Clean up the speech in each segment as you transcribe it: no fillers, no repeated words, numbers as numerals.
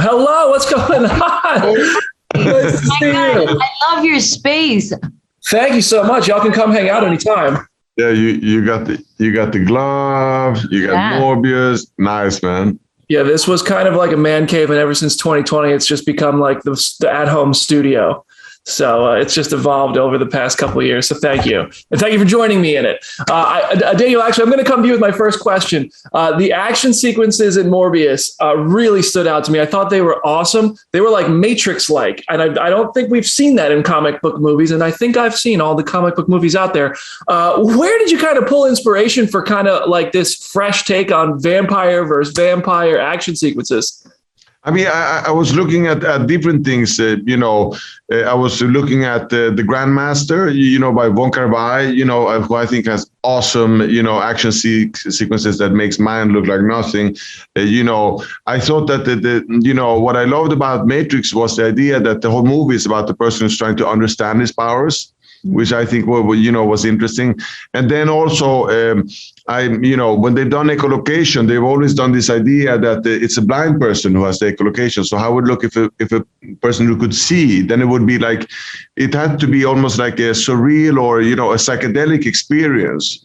Hello, what's going on? Nice to see you. I love your space. Thank you so much. Y'all can come hang out anytime. Yeah, you got the glove, you got Morbius. Nice, man. Yeah, this was kind of like a man cave, and ever since 2020, it's just become like the at-home studio. So it's just evolved over the past couple of years. So thank you. And thank you for joining me in it. Daniel, actually, I'm going to come to you with my first question. The action sequences in Morbius really stood out to me. I thought they were awesome. They were like Matrix-like. And I don't think we've seen that in comic book movies. And I think I've seen all the comic book movies out there. Where did you kind of pull inspiration for kind of like this fresh take on vampire versus vampire action sequences? I mean, I was looking at different things. I was looking at the Grandmaster, by Von Kar-wai, who I think has awesome, action sequences that makes mine look like nothing. I thought that what I loved about Matrix was the idea that the whole movie is about the person who's trying to understand his powers, which I think was interesting. And then also, when they've done echolocation, they've always done this idea that it's a blind person who has the echolocation. So how would it look if a person who could see? Then it would be like, it had to be almost like a surreal or, a psychedelic experience,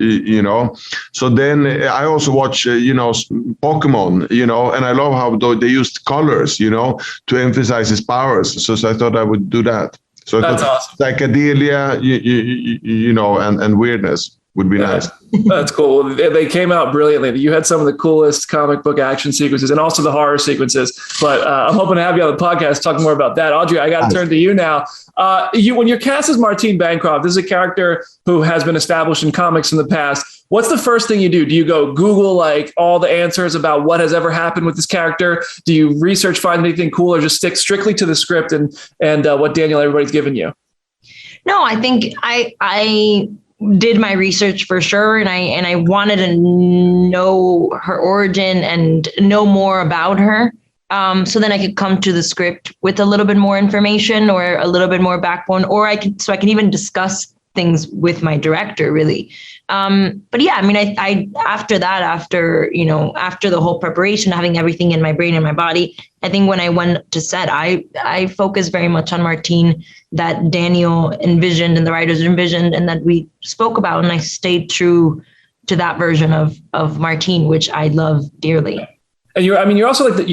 So then I also watch, Pokemon, and I love how they used colors, to emphasize his powers. So I thought I would do that. So that's awesome. Psychedelia, and weirdness would be nice. That's cool. They came out brilliantly. You had some of the coolest comic book action sequences and also the horror sequences. But I'm hoping to have you on the podcast talking more about that. Audrey, I got to turn to you now. When you're cast as Martine Bancroft, this is a character who has been established in comics in the past. What's the first thing you do? Do you go Google like all the answers about what has ever happened with this character? Do you research, find anything cool, or just stick strictly to the script and what Daniel everybody's given you? No, I think I did my research for sure, and I wanted to know her origin and know more about her. So then I could come to the script with a little bit more information or a little bit more backbone, or I can even discuss things with my director, really. But yeah, I mean, I after the whole preparation, having everything in my brain and my body, I think when I went to set, I focused very much on Martine that Daniel envisioned and the writers envisioned and that we spoke about. And I stayed true to that version of Martine, which I love dearly. And you're also like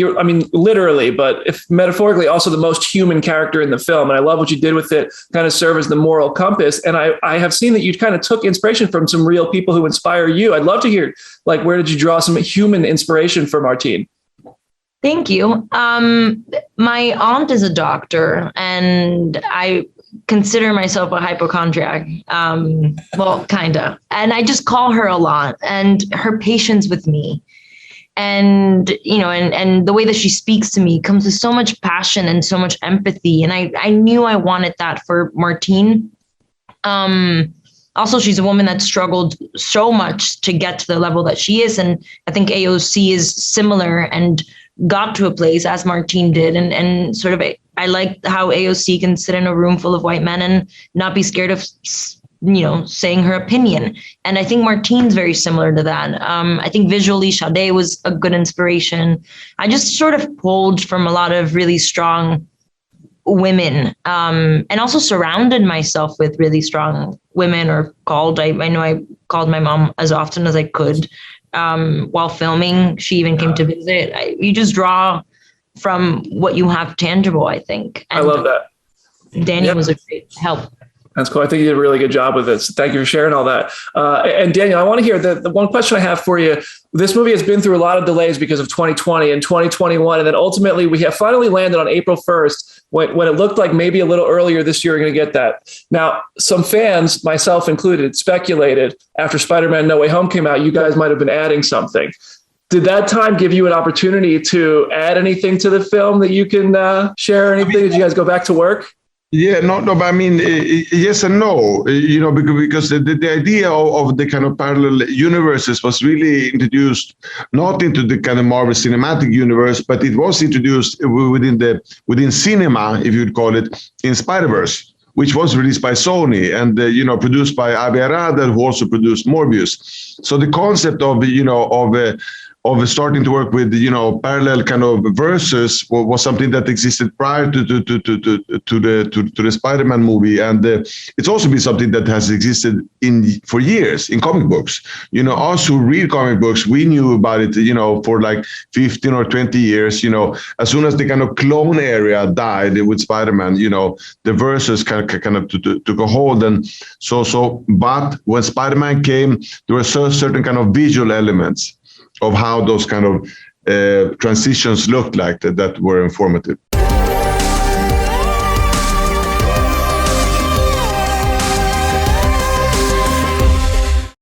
literally, but if metaphorically, also the most human character in the film. And I love what you did with it, kind of serve as the moral compass. And I have seen that you kind of took inspiration from some real people who inspire you. I'd love to hear, like, where did you draw some human inspiration for Martine? Thank you. My aunt is a doctor, and I consider myself a hypochondriac. Well, kind of. And I just call her a lot, and her patience with me. And, and the way that she speaks to me comes with so much passion and so much empathy. And I knew I wanted that for Martine. Also, she's a woman that struggled so much to get to the level that she is. And I think AOC is similar and got to a place as Martine did. And sort of, I like how AOC can sit in a room full of white men and not be scared of saying her opinion. And I think Martine's very similar to that. I think visually Sade was a good inspiration. I just sort of pulled from a lot of really strong women, and also surrounded myself with really strong women, or I know I called my mom as often as I could while filming. She even came to visit. You just draw from what you have tangible, I think. And I love that. Daniel was a great help. That's cool. I think you did a really good job with this. So thank you for sharing all that. And Daniel, I want to hear the one question I have for you. This movie has been through a lot of delays because of 2020 and 2021. And then ultimately we have finally landed on April 1st when it looked like maybe a little earlier this year we're going to get that. Now, some fans, myself included, speculated after Spider-Man No Way Home came out, you guys might have been adding something. Did that time give you an opportunity to add anything to the film that you can share? Anything? Did you guys go back to work? Yeah, no, but I mean, yes and no, because the idea of the kind of parallel universes was really introduced not into the kind of Marvel Cinematic Universe, but it was introduced within cinema, if you'd call it, in Spider-Verse, which was released by Sony and, produced by Adria Arjona, who also produced Morbius. So the concept of of starting to work with, parallel kind of verses was something that existed prior to the Spider-Man movie, and it's also been something that has existed for years in comic books. Us who read comic books, we knew about it, for like 15 or 20 years. As soon as the kind of clone area died with Spider-Man, the verses kind of took a hold, and but when Spider-Man came, there were certain kind of visual elements of how those kind of transitions looked like that were informative.